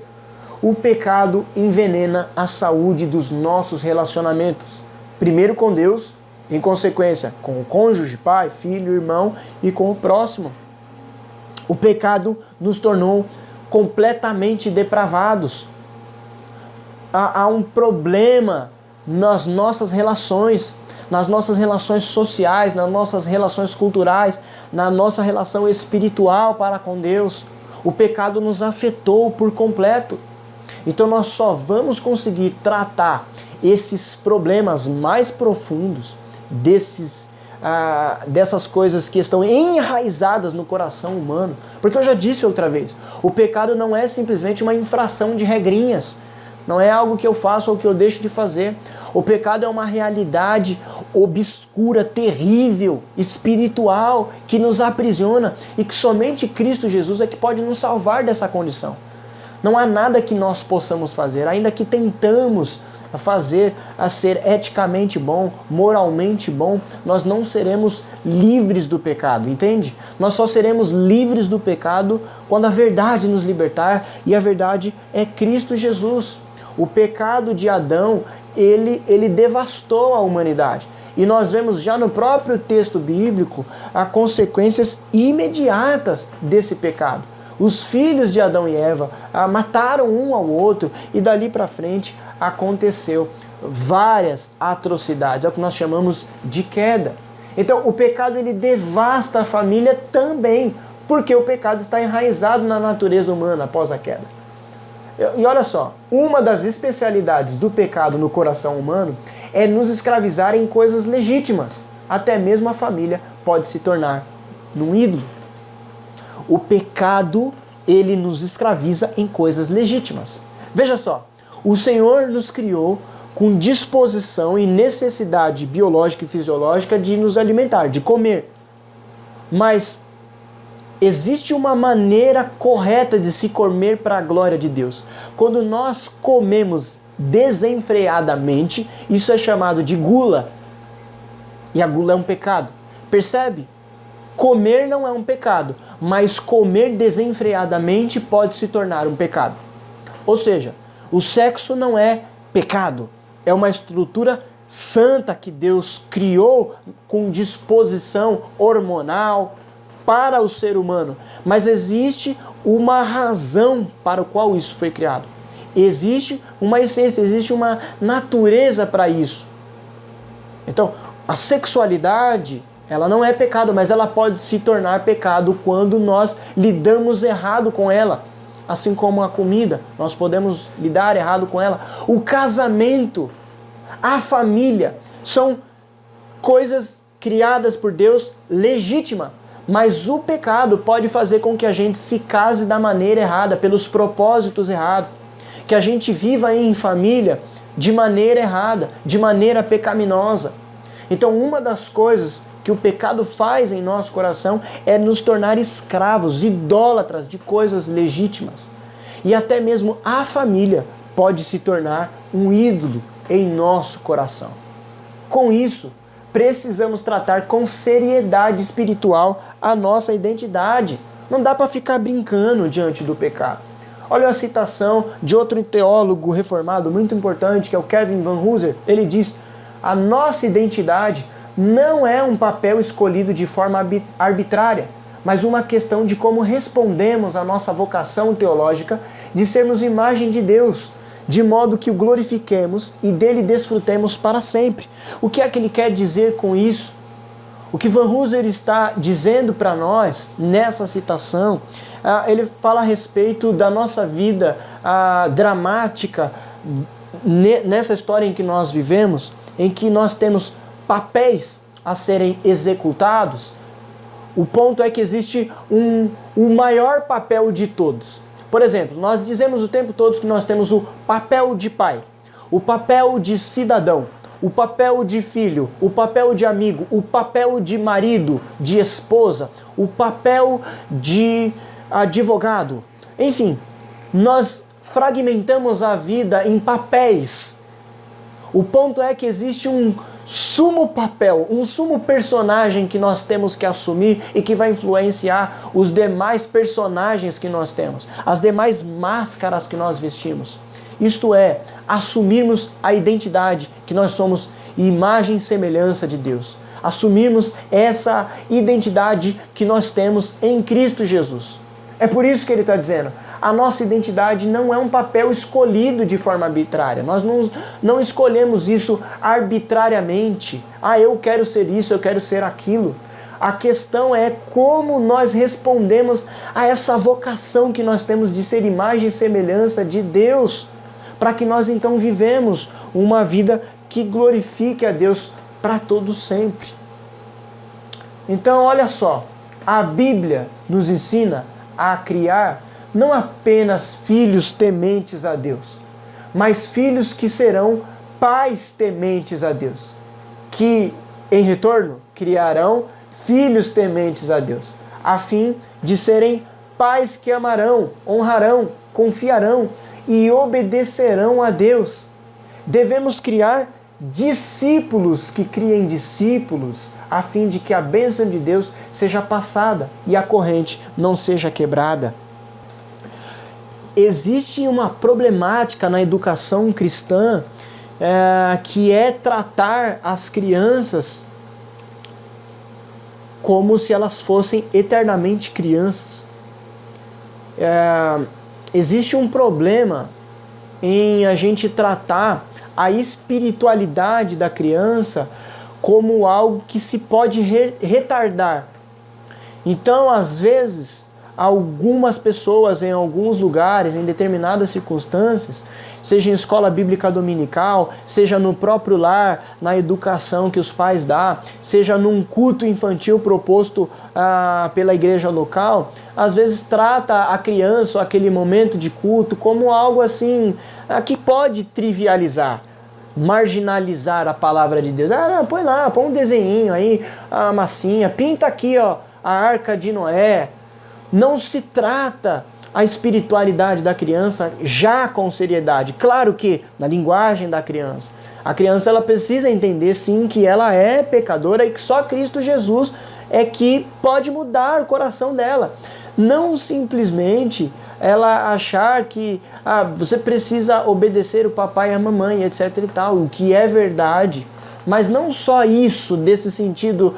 O pecado envenena a saúde dos nossos relacionamentos, primeiro com Deus, em consequência com o cônjuge, pai, filho, irmão e com o próximo. O pecado nos tornou completamente depravados. Há um problema nas nossas relações sociais, nas nossas relações culturais, na nossa relação espiritual para com Deus. O pecado nos afetou por completo. Então nós só vamos conseguir tratar esses problemas mais profundos, dessas coisas que estão enraizadas no coração humano. Porque eu já disse outra vez, o pecado não é simplesmente uma infração de regrinhas. Não é algo que eu faço ou que eu deixo de fazer. O pecado é uma realidade obscura, terrível, espiritual, que nos aprisiona e que somente Cristo Jesus é que pode nos salvar dessa condição. Não há nada que nós possamos fazer, ainda que tentamos fazer a ser eticamente bom, moralmente bom, nós não seremos livres do pecado, entende? Nós só seremos livres do pecado quando a verdade nos libertar, e a verdade é Cristo Jesus. O pecado de Adão, ele devastou a humanidade. E nós vemos já no próprio texto bíblico as consequências imediatas desse pecado. Os filhos de Adão e Eva mataram um ao outro e dali para frente aconteceu várias atrocidades, é o que nós chamamos de queda. Então o pecado ele devasta a família também, porque o pecado está enraizado na natureza humana após a queda. E olha só, uma das especialidades do pecado no coração humano é nos escravizar em coisas legítimas. Até mesmo a família pode se tornar num ídolo. O pecado, ele nos escraviza em coisas legítimas. Veja só, o Senhor nos criou com disposição e necessidade biológica e fisiológica de nos alimentar, de comer. Mas existe uma maneira correta de se comer para a glória de Deus. Quando nós comemos desenfreadamente, isso é chamado de gula. E a gula é um pecado. Percebe? Comer não é um pecado, mas comer desenfreadamente pode se tornar um pecado. Ou seja, o sexo não é pecado, é uma estrutura santa que Deus criou com disposição hormonal para o ser humano, mas existe uma razão para o qual isso foi criado. Existe uma essência, existe uma natureza para isso. Então, a sexualidade, ela não é pecado, mas ela pode se tornar pecado quando nós lidamos errado com ela. Assim como a comida, nós podemos lidar errado com ela. O casamento, a família, são coisas criadas por Deus legítimas. Mas o pecado pode fazer com que a gente se case da maneira errada, pelos propósitos errados. Que a gente viva em família de maneira errada, de maneira pecaminosa. Então, uma das coisas que o pecado faz em nosso coração é nos tornar escravos, idólatras de coisas legítimas. E até mesmo a família pode se tornar um ídolo em nosso coração. Com isso, precisamos tratar com seriedade espiritual a nossa identidade. Não dá para ficar brincando diante do pecado. Olha a citação de outro teólogo reformado muito importante, que é o Kevin Van Hooser. Ele diz: a nossa identidade não é um papel escolhido de forma arbitrária, mas uma questão de como respondemos à nossa vocação teológica de sermos imagem de Deus, de modo que o glorifiquemos e dele desfrutemos para sempre. O que é que ele quer dizer com isso? O que Van Hooser está dizendo para nós nessa citação, ele fala a respeito da nossa vida dramática nessa história em que nós vivemos, em que nós temos papéis a serem executados. O ponto é que existe o maior papel de todos. Por exemplo, nós dizemos o tempo todo que nós temos o papel de pai, o papel de cidadão, o papel de filho, o papel de amigo, o papel de marido, de esposa, o papel de advogado. Enfim, nós fragmentamos a vida em papéis. O ponto é que existe um sumo papel, um sumo personagem que nós temos que assumir e que vai influenciar os demais personagens que nós temos, as demais máscaras que nós vestimos. Isto é, assumirmos a identidade que nós somos imagem e semelhança de Deus. Assumirmos essa identidade que nós temos em Cristo Jesus. É por isso que ele está dizendo, a nossa identidade não é um papel escolhido de forma arbitrária. Nós não escolhemos isso arbitrariamente. Eu quero ser isso, eu quero ser aquilo. A questão é como nós respondemos a essa vocação que nós temos de ser imagem e semelhança de Deus, para que nós então vivemos uma vida que glorifique a Deus para todos sempre. Então, olha só, a Bíblia nos ensina a criar não apenas filhos tementes a Deus, mas filhos que serão pais tementes a Deus, que, em retorno, criarão filhos tementes a Deus, a fim de serem pais que amarão, honrarão, confiarão e obedecerão a Deus. Devemos criar discípulos que criem discípulos, a fim de que a bênção de Deus seja passada e a corrente não seja quebrada. Existe uma problemática na educação cristã que é tratar as crianças como se elas fossem eternamente crianças. Existe um problema em a gente tratar a espiritualidade da criança como algo que se pode retardar. Então, às vezes, algumas pessoas em alguns lugares, em determinadas circunstâncias, seja em escola bíblica dominical, seja no próprio lar, na educação que os pais dão, seja num culto infantil proposto pela igreja local, às vezes trata a criança ou aquele momento de culto como algo assim, que pode trivializar, marginalizar a palavra de Deus. Põe lá, põe um desenhinho aí, a massinha, pinta aqui a arca de Noé. Não se trata a espiritualidade da criança já com seriedade. Claro que na linguagem da criança. A criança ela precisa entender sim que ela é pecadora e que só Cristo Jesus é que pode mudar o coração dela. Não simplesmente ela achar que você precisa obedecer o papai e a mamãe, etc e tal. O que é verdade, Mas não só isso, desse sentido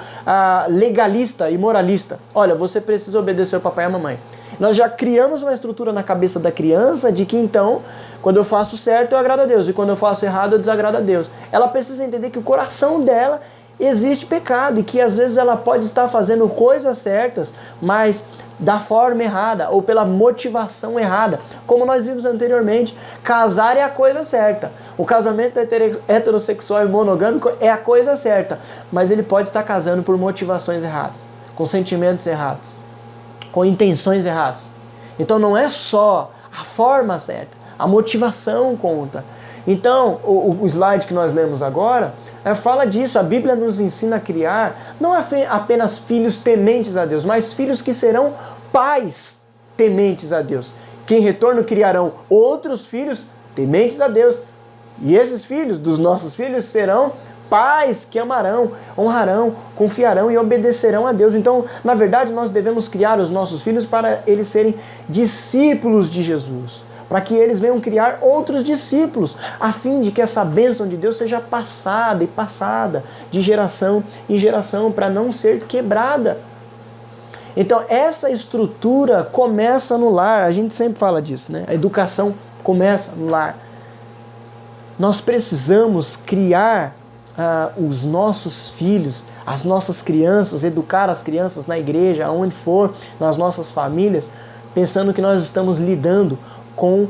legalista e moralista. Olha, você precisa obedecer ao papai e à mamãe. Nós já criamos uma estrutura na cabeça da criança de que então, quando eu faço certo, eu agrado a Deus, e quando eu faço errado, eu desagrado a Deus. Ela precisa entender que o coração dela existe pecado e que às vezes ela pode estar fazendo coisas certas, mas da forma errada ou pela motivação errada. Como nós vimos anteriormente, casar é a coisa certa. O casamento heterossexual e monogâmico é a coisa certa, mas ele pode estar casando por motivações erradas, com sentimentos errados, com intenções erradas. Então não é só a forma certa, a motivação conta. Então, o slide que nós lemos agora fala disso. A Bíblia nos ensina a criar não apenas filhos tementes a Deus, mas filhos que serão pais tementes a Deus, que em retorno criarão outros filhos tementes a Deus. E esses filhos, dos nossos filhos, serão pais que amarão, honrarão, confiarão e obedecerão a Deus. Então, na verdade, nós devemos criar os nossos filhos para eles serem discípulos de Jesus, para que eles venham criar outros discípulos, a fim de que essa bênção de Deus seja passada e passada de geração em geração, para não ser quebrada. Então, essa estrutura começa no lar, a gente sempre fala disso, né? A educação começa no lar. Nós precisamos criar os nossos filhos, as nossas crianças, educar as crianças na igreja, aonde for, nas nossas famílias, pensando que nós estamos lidando com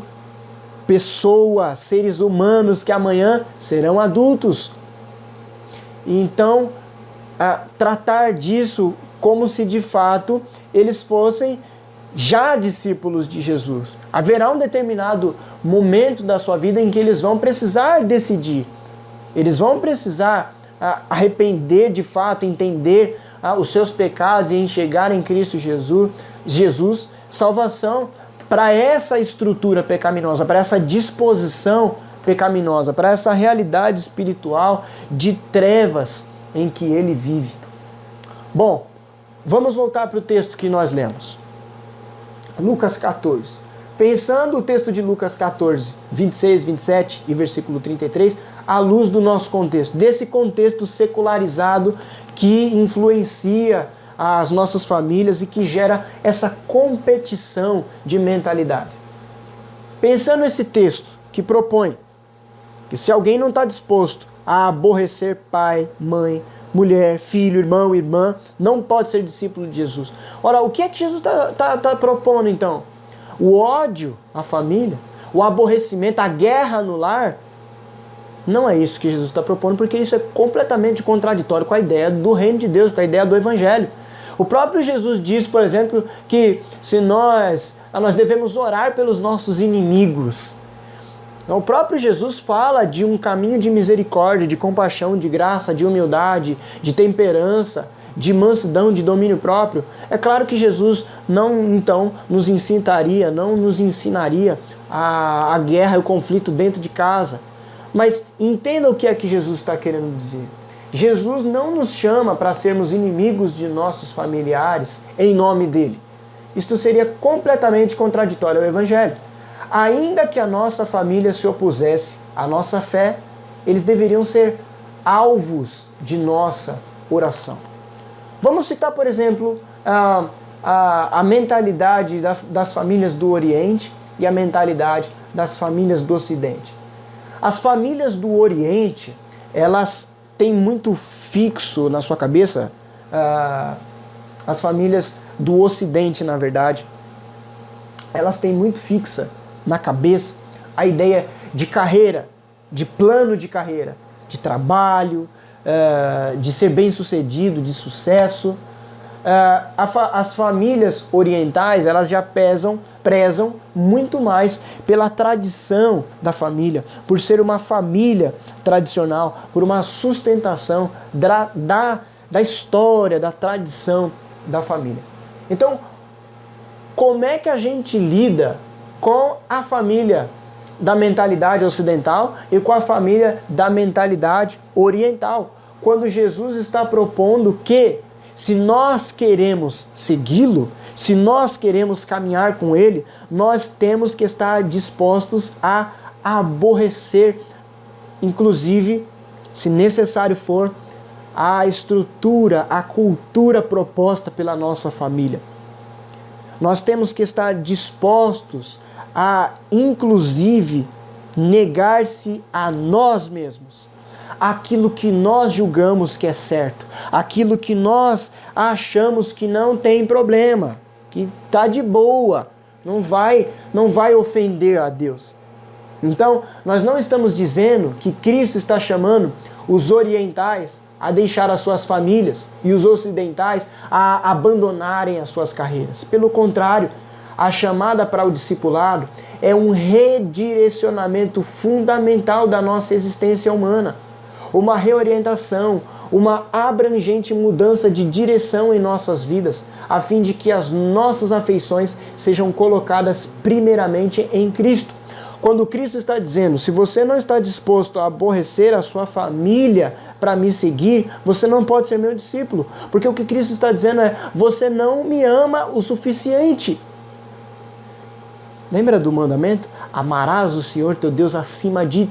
pessoas, seres humanos que amanhã serão adultos. Então, tratar disso como se de fato eles fossem já discípulos de Jesus. Haverá um determinado momento da sua vida em que eles vão precisar decidir. Eles vão precisar arrepender de fato, entender os seus pecados e enxergar em Cristo Jesus salvação para essa estrutura pecaminosa, para essa disposição pecaminosa, para essa realidade espiritual de trevas em que ele vive. Bom, vamos voltar para o texto que nós lemos. Lucas 14. Pensando o texto de Lucas 14, 26, 27 e versículo 33, à luz do nosso contexto, desse contexto secularizado que influencia as nossas famílias e que gera essa competição de mentalidade. Pensando nesse texto que propõe que se alguém não está disposto a aborrecer pai, mãe, mulher, filho, irmão, irmã, não pode ser discípulo de Jesus. Ora, o que é que Jesus está propondo então? O ódio à família, o aborrecimento, a guerra no lar? Não é isso que Jesus está propondo, porque isso é completamente contraditório com a ideia do reino de Deus, com a ideia do evangelho. O próprio Jesus diz, por exemplo, que se nós devemos orar pelos nossos inimigos. O próprio Jesus fala de um caminho de misericórdia, de compaixão, de graça, de humildade, de temperança, de mansidão, de domínio próprio. É claro que Jesus não, então, nos ensinaria a guerra e o conflito dentro de casa. Mas entenda o que é que Jesus está querendo dizer. Jesus não nos chama para sermos inimigos de nossos familiares em nome dele. Isto seria completamente contraditório ao Evangelho. Ainda que a nossa família se opusesse à nossa fé, eles deveriam ser alvos de nossa oração. Vamos citar, por exemplo, a mentalidade das famílias do Oriente e a mentalidade das famílias do Ocidente. As famílias do Oriente, elas têm muito fixo na sua cabeça, as famílias do Ocidente, na verdade, elas têm muito fixa na cabeça a ideia de carreira, de plano de carreira, de trabalho, de ser bem-sucedido, de sucesso. As famílias orientais, elas já prezam muito mais pela tradição da família, por ser uma família tradicional, por uma sustentação da história, da tradição da família. Então, como é que a gente lida com a família da mentalidade ocidental e com a família da mentalidade oriental, quando Jesus está propondo que, se nós queremos segui-lo, se nós queremos caminhar com ele, nós temos que estar dispostos a aborrecer, inclusive se necessário for, a estrutura, a cultura proposta pela nossa família. Nós temos que estar dispostos a, inclusive, negar-se a nós mesmos, aquilo que nós julgamos que é certo, aquilo que nós achamos que não tem problema, que está de boa, não vai ofender a Deus. Então, nós não estamos dizendo que Cristo está chamando os orientais a deixar as suas famílias e os ocidentais a abandonarem as suas carreiras. Pelo contrário, a chamada para o discipulado é um redirecionamento fundamental da nossa existência humana, uma reorientação, uma abrangente mudança de direção em nossas vidas, a fim de que as nossas afeições sejam colocadas primeiramente em Cristo. Quando Cristo está dizendo, se você não está disposto a aborrecer a sua família para me seguir, você não pode ser meu discípulo. Porque o que Cristo está dizendo é, você não me ama o suficiente. Lembra do mandamento? Amarás o Senhor teu Deus acima de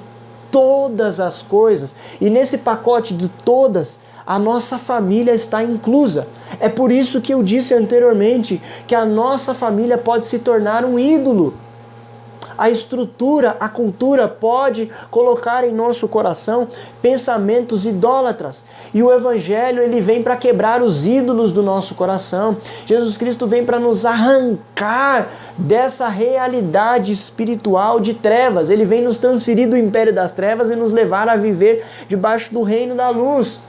todas as coisas. E nesse pacote de todas, a nossa família está inclusa. É por isso que eu disse anteriormente que a nossa família pode se tornar um ídolo. A estrutura, a cultura pode colocar em nosso coração pensamentos idólatras. E o Evangelho, ele vem para quebrar os ídolos do nosso coração. Jesus Cristo vem para nos arrancar dessa realidade espiritual de trevas. Ele vem nos transferir do império das trevas e nos levar a viver debaixo do reino da luz.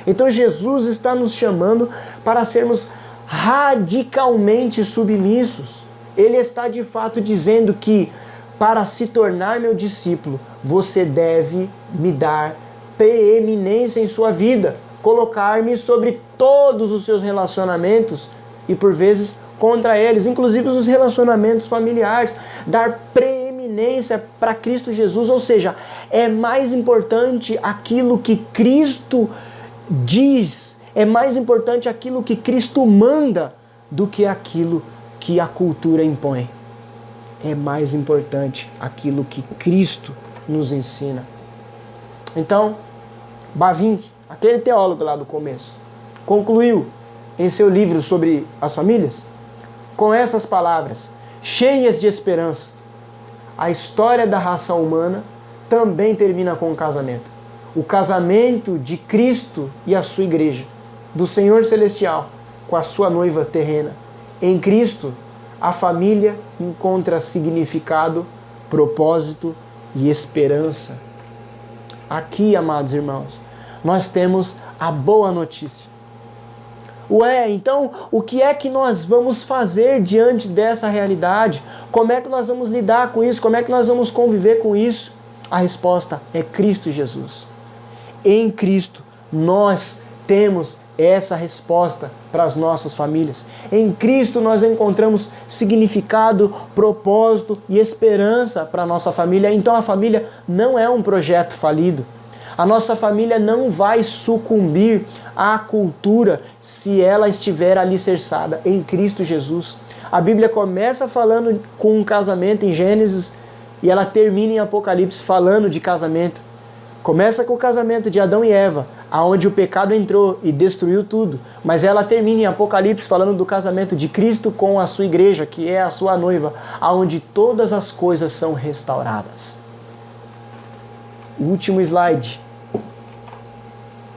Então Jesus está nos chamando para sermos radicalmente submissos. Ele está de fato dizendo que para se tornar meu discípulo, você deve me dar preeminência em sua vida, colocar-me sobre todos os seus relacionamentos e por vezes contra eles, inclusive os relacionamentos familiares, dar preeminência para Cristo Jesus, ou seja, é mais importante aquilo que Cristo diz, é mais importante aquilo que Cristo manda do que aquilo que a cultura impõe. É mais importante aquilo que Cristo nos ensina. Então, Bavinck, aquele teólogo lá do começo, concluiu em seu livro sobre as famílias com essas palavras, cheias de esperança. A história da raça humana também termina com o casamento. O casamento de Cristo e a sua igreja, do Senhor Celestial com a sua noiva terrena. Em Cristo, a família encontra significado, propósito e esperança. Aqui, amados irmãos, nós temos a boa notícia. Ué, então o que é que nós vamos fazer diante dessa realidade? Como é que nós vamos lidar com isso? Como é que nós vamos conviver com isso? A resposta é Cristo Jesus. Em Cristo, nós temos essa resposta para as nossas famílias. Em Cristo nós encontramos significado, propósito e esperança para a nossa família. Então a família não é um projeto falido. A nossa família não vai sucumbir à cultura se ela estiver alicerçada em Cristo Jesus. A Bíblia começa falando com um casamento em Gênesis e ela termina em Apocalipse falando de casamento. Começa com o casamento de Adão e Eva, aonde o pecado entrou e destruiu tudo. Mas ela termina em Apocalipse falando do casamento de Cristo com a sua igreja, que é a sua noiva, aonde todas as coisas são restauradas. O último slide.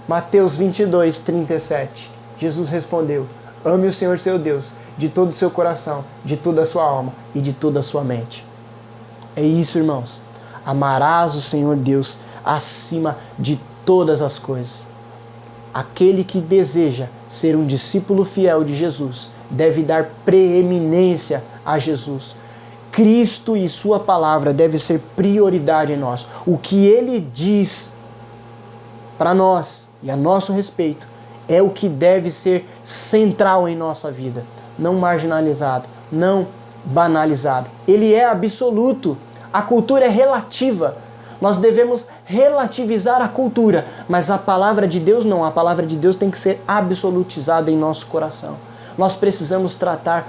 Mateus 22, 37. Jesus respondeu: ame o Senhor seu Deus de todo o seu coração, de toda a sua alma e de toda a sua mente. É isso, irmãos. Amarás o Senhor Deus acima de todas as coisas. Aquele que deseja ser um discípulo fiel de Jesus deve dar preeminência a Jesus. Cristo e sua palavra deve ser prioridade em nós. O que ele diz para nós e a nosso respeito é o que deve ser central em nossa vida, não marginalizado, não banalizado. Ele é absoluto. A cultura é relativa. Nós devemos relativizar a cultura, mas a palavra de Deus não. A palavra de Deus tem que ser absolutizada em nosso coração. Nós precisamos tratar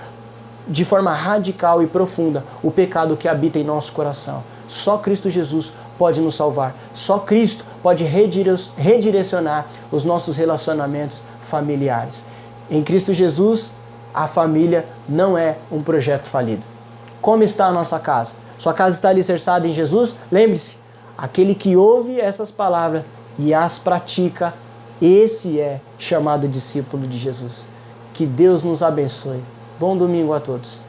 de forma radical e profunda o pecado que habita em nosso coração. Só Cristo Jesus pode nos salvar. Só Cristo pode redirecionar os nossos relacionamentos familiares. Em Cristo Jesus, a família não é um projeto falido. Como está a nossa casa? Sua casa está alicerçada em Jesus? Lembre-se, aquele que ouve essas palavras e as pratica, esse é chamado discípulo de Jesus. Que Deus nos abençoe. Bom domingo a todos.